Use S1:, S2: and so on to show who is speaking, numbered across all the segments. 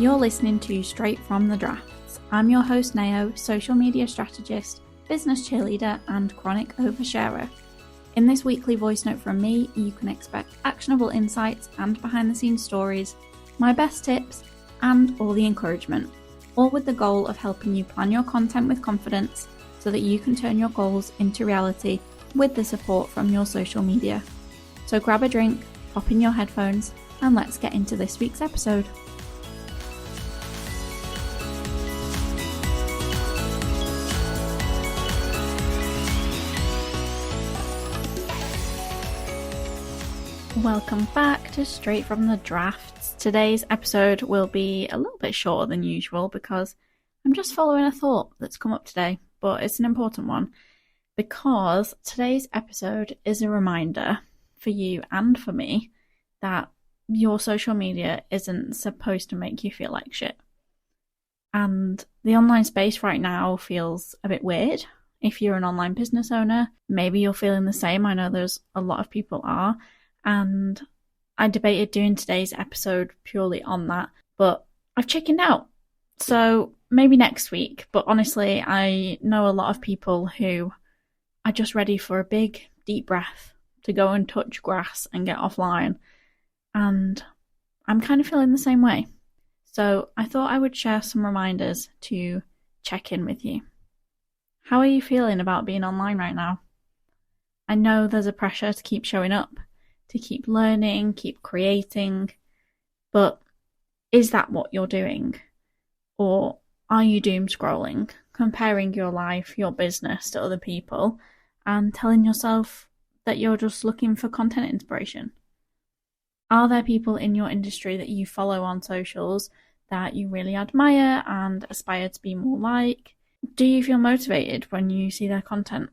S1: You're listening to Straight from the Drafts. I'm your host Nao, social media strategist, business cheerleader and chronic oversharer. In this weekly voice note from me, you can expect actionable insights and behind the scenes stories, my best tips and all the encouragement, all with the goal of helping you plan your content with confidence so that you can turn your goals into reality with the support from your social media. So grab a drink, pop in your headphones and let's get into this week's episode. Welcome back to Straight from the Drafts. Today's episode will be a little bit shorter than usual because I'm just following a thought that's come up today, but it's an important one because today's episode is a reminder for you and for me that your social media isn't supposed to make you feel like shit. And the online space right now feels a bit weird. If you're an online business owner, maybe you're feeling the same. I know there's a lot of people are. And I debated doing today's episode purely on that, but I've chickened out. So maybe next week, but honestly, I know a lot of people who are just ready for a big, deep breath to go and touch grass and get offline. And I'm kind of feeling the same way. So I thought I would share some reminders to check in with you. How are you feeling about being online right now? I know there's a pressure to keep showing up, to keep learning, keep creating, but is that what you're doing? Or are you doom scrolling, comparing your life, your business to other people, and telling yourself that you're just looking for content inspiration? Are there people in your industry that you follow on socials that you really admire and aspire to be more like? Do you feel motivated when you see their content?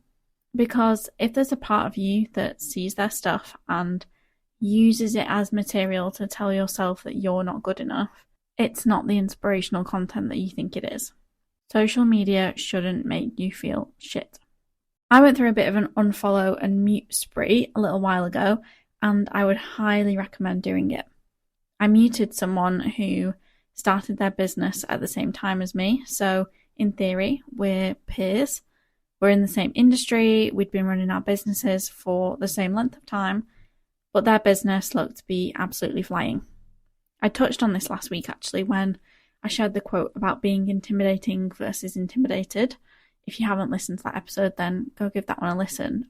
S1: Because if there's a part of you that sees their stuff and uses it as material to tell yourself that you're not good enough, it's not the inspirational content that you think it is. Social media shouldn't make you feel shit. I went through a bit of an unfollow and mute spree a little while ago, and I would highly recommend doing it. I muted someone who started their business at the same time as me, so in theory, we're peers. We're in the same industry, we'd been running our businesses for the same length of time, but their business looked to be absolutely flying. I touched on this last week actually when I shared the quote about being intimidating versus intimidated. If you haven't listened to that episode, then go give that one a listen.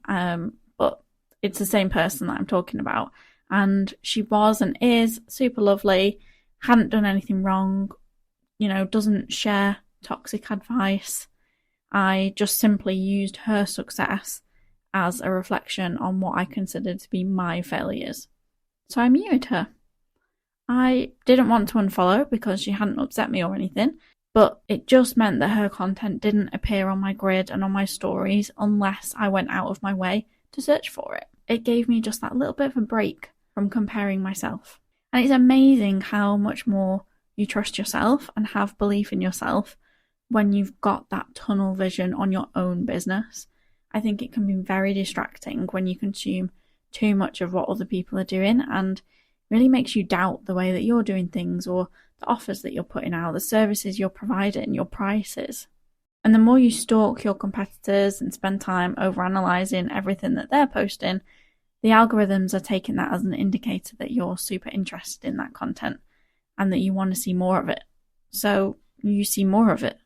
S1: But it's the same person that I'm talking about. And she was and is super lovely, hadn't done anything wrong, doesn't share toxic advice. I just simply used her success as a reflection on what I considered to be my failures. So I muted her. I didn't want to unfollow because she hadn't upset me or anything, but it just meant that her content didn't appear on my grid and on my stories unless I went out of my way to search for it. It gave me just that little bit of a break from comparing myself. And it's amazing how much more you trust yourself and have belief in yourself when you've got that tunnel vision on your own business. I think it can be very distracting when you consume too much of what other people are doing and really makes you doubt the way that you're doing things or the offers that you're putting out, the services you're providing, your prices. And the more you stalk your competitors and spend time overanalyzing everything that they're posting, the algorithms are taking that as an indicator that you're super interested in that content and that you want to see more of it. So you see more of it.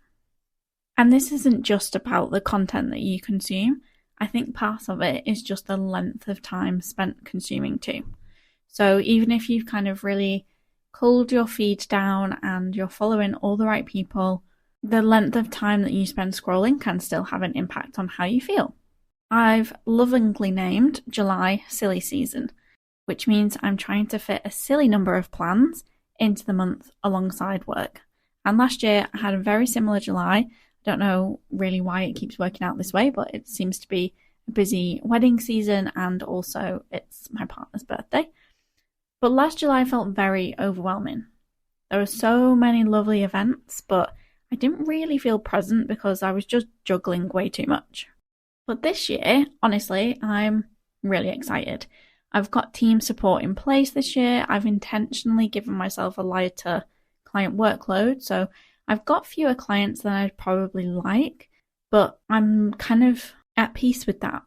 S1: And this isn't just about the content that you consume. I think part of it is just the length of time spent consuming too. So even if you've kind of really cooled your feed down and you're following all the right people, the length of time that you spend scrolling can still have an impact on how you feel. I've lovingly named July Silly Season, which means I'm trying to fit a silly number of plans into the month alongside work. And last year I had a very similar July. Don't know really why it keeps working out this way, but it seems to be a busy wedding season and also it's my partner's birthday. But last July felt very overwhelming. There were so many lovely events, but I didn't really feel present because I was just juggling way too much. But this year, honestly, I'm really excited. I've got team support in place this year. I've intentionally given myself a lighter client workload. So I've got fewer clients than I'd probably like, but I'm kind of at peace with that.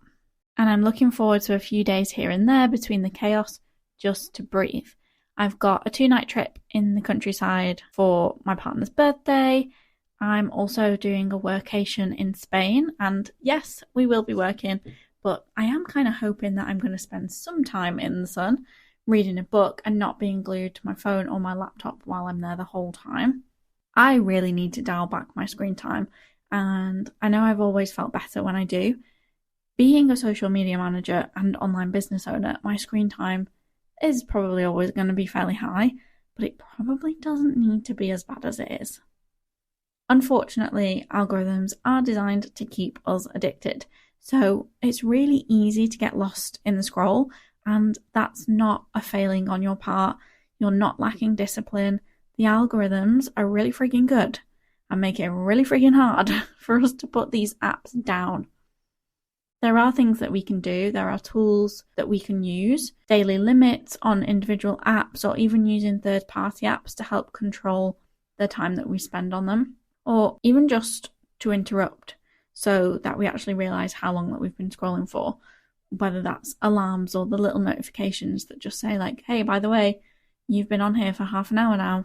S1: And I'm looking forward to a few days here and there between the chaos just to breathe. I've got a 2-night trip in the countryside for my partner's birthday. I'm also doing a workation in Spain, and yes, we will be working, but I am kind of hoping that I'm going to spend some time in the sun reading a book and not being glued to my phone or my laptop while I'm there the whole time. I really need to dial back my screen time, and I know I've always felt better when I do. Being a social media manager and online business owner, my screen time is probably always going to be fairly high, but it probably doesn't need to be as bad as it is. Unfortunately, algorithms are designed to keep us addicted, so it's really easy to get lost in the scroll, and that's not a failing on your part. You're not lacking discipline. The algorithms are really freaking good and make it really freaking hard for us to put these apps down. There are things that we can do. There are tools that we can use, daily limits on individual apps, or even using third-party apps to help control the time that we spend on them, or even just to interrupt so that we actually realize how long that we've been scrolling for, whether that's alarms or the little notifications that just say like, hey, by the way, you've been on here for half an hour now.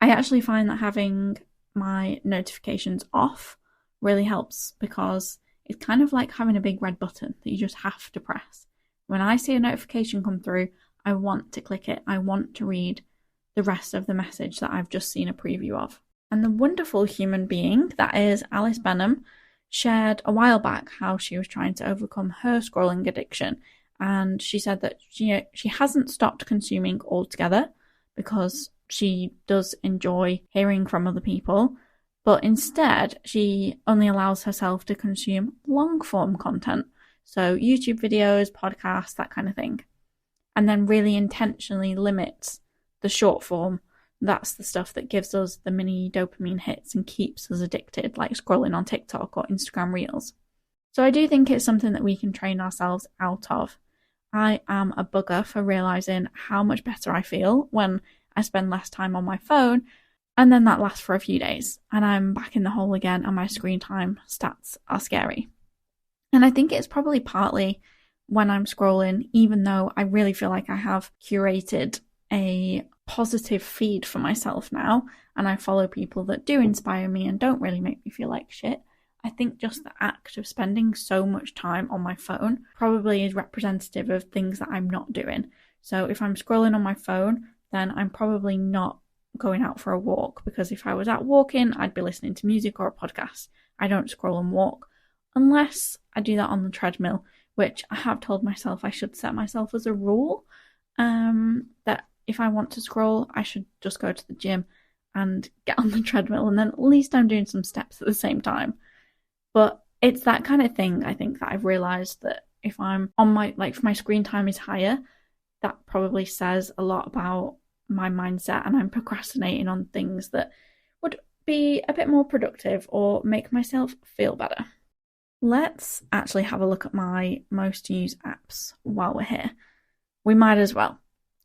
S1: I actually find that having my notifications off really helps, because it's kind of like having a big red button that you just have to press. When I see a notification come through, I want to click it. I want to read the rest of the message that I've just seen a preview of. And the wonderful human being that is Alice Benham shared a while back how she was trying to overcome her scrolling addiction. And she said that she hasn't stopped consuming altogether, because she does enjoy hearing from other people, but instead she only allows herself to consume long-form content, so YouTube videos, podcasts, that kind of thing, and then really intentionally limits the short form. That's the stuff that gives us the mini dopamine hits and keeps us addicted, like scrolling on TikTok or Instagram Reels. So I do think it's something that we can train ourselves out of. I am a bugger for realizing how much better I feel when I spend less time on my phone, and then that lasts for a few days, and I'm back in the hole again, and my screen time stats are scary. And I think it's probably partly when I'm scrolling, even though I really feel like I have curated a positive feed for myself now, and I follow people that do inspire me and don't really make me feel like shit. I think just the act of spending so much time on my phone probably is representative of things that I'm not doing. So if I'm scrolling on my phone, then I'm probably not going out for a walk, because if I was out walking, I'd be listening to music or a podcast. I don't scroll and walk unless I do that on the treadmill, which I have told myself I should set myself as a rule, that if I want to scroll, I should just go to the gym and get on the treadmill, and then at least I'm doing some steps at the same time. But it's that kind of thing, I think, that I've realized that if I'm on my, if my screen time is higher, that probably says a lot about my mindset, and I'm procrastinating on things that would be a bit more productive or make myself feel better. Let's actually have a look at my most used apps while we're here. We might as well.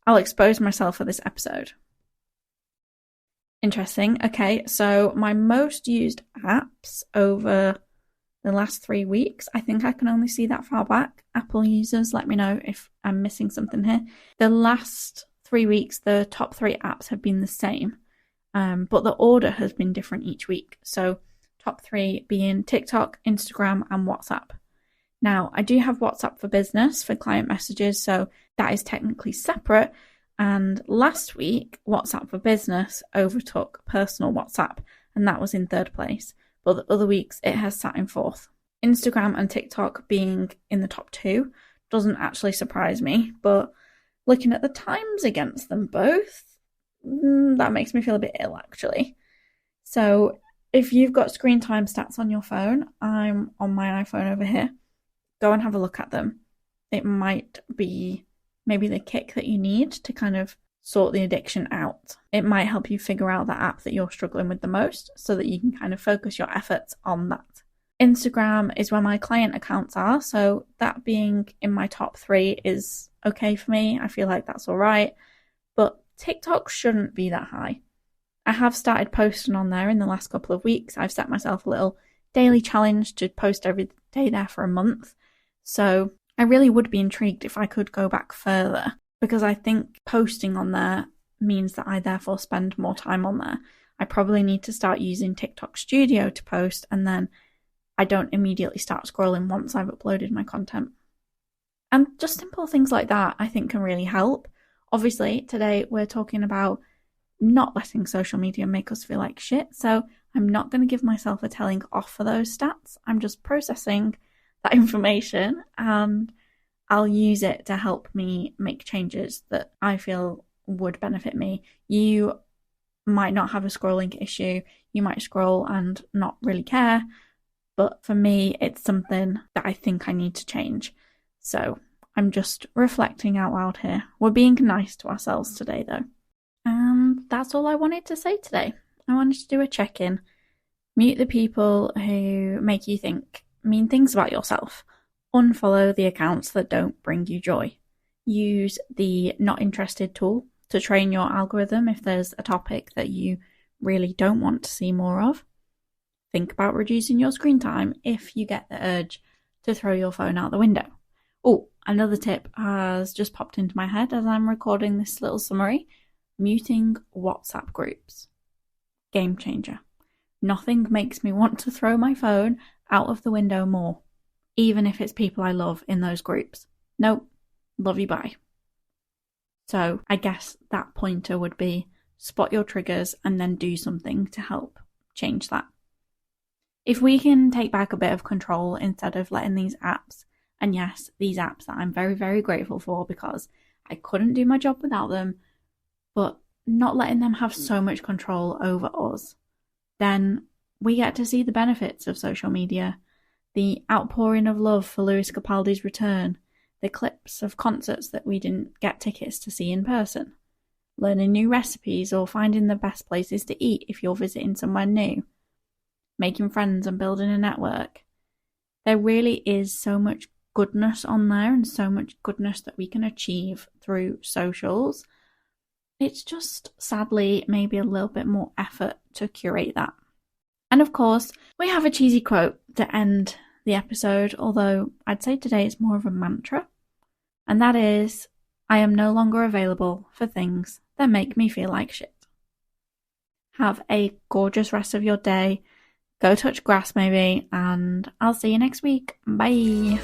S1: I'll expose myself for this episode. Interesting. Okay, so my most used apps over the last 3 weeks, I think I can only see that far back. Apple users, let me know if I'm missing something here. The last 3 weeks, the top 3 apps have been the same, but the order has been different each week. So top 3 being TikTok, Instagram, and WhatsApp. Now, I do have WhatsApp for business for client messages, so that is technically separate. And last week, WhatsApp for business overtook personal WhatsApp, and that was in 3rd place. But the other weeks, it has sat in 4th. Instagram and TikTok being in the top 2 doesn't actually surprise me, but looking at the times against them both, that makes me feel a bit ill, actually. So if you've got screen time stats on your phone, I'm on my iPhone over here. Go and have a look at them. It might be maybe the kick that you need to kind of sort the addiction out. It might help you figure out the app that you're struggling with the most so that you can kind of focus your efforts on that. Instagram is where my client accounts are, so that being in my top 3 is okay for me. I feel like that's all right. But TikTok shouldn't be that high. I have started posting on there in the last couple of weeks. I've set myself a little daily challenge to post every day there for a month. So I really would be intrigued if I could go back further, because I think posting on there means that I therefore spend more time on there. I probably need to start using TikTok Studio to post, and then I don't immediately start scrolling once I've uploaded my content. And just simple things like that I think can really help. Obviously, today we're talking about not letting social media make us feel like shit, so I'm not going to give myself a telling off for those stats. I'm just processing that information, and I'll use it to help me make changes that I feel would benefit me. You might not have a scrolling issue, you might scroll and not really care, but for me, it's something that I think I need to change. So I'm just reflecting out loud here. We're being nice to ourselves today, though. And that's all I wanted to say today. I wanted to do a check-in. Mute the people who make you think mean things about yourself. Unfollow the accounts that don't bring you joy. Use the not interested tool to train your algorithm if there's a topic that you really don't want to see more of. Think about reducing your screen time if you get the urge to throw your phone out the window. Oh, another tip has just popped into my head as I'm recording this little summary. Muting WhatsApp groups. Game changer. Nothing makes me want to throw my phone out of the window more, even if it's people I love in those groups. Nope, love you, bye. So I guess that pointer would be spot your triggers and then do something to help change that. If we can take back a bit of control instead of letting these apps, and yes, these apps that I'm very, very grateful for because I couldn't do my job without them, but not letting them have so much control over us, then we get to see the benefits of social media, the outpouring of love for Lewis Capaldi's return, the clips of concerts that we didn't get tickets to see in person, learning new recipes or finding the best places to eat if you're visiting somewhere new, making friends and building a network. There really is so much goodness on there and so much goodness that we can achieve through socials. It's just, sadly, maybe a little bit more effort to curate that. And of course, we have a cheesy quote to end the episode, although I'd say today it's more of a mantra. And that is, I am no longer available for things that make me feel like shit. Have a gorgeous rest of your day. Go touch grass maybe, and I'll see you next week. Bye.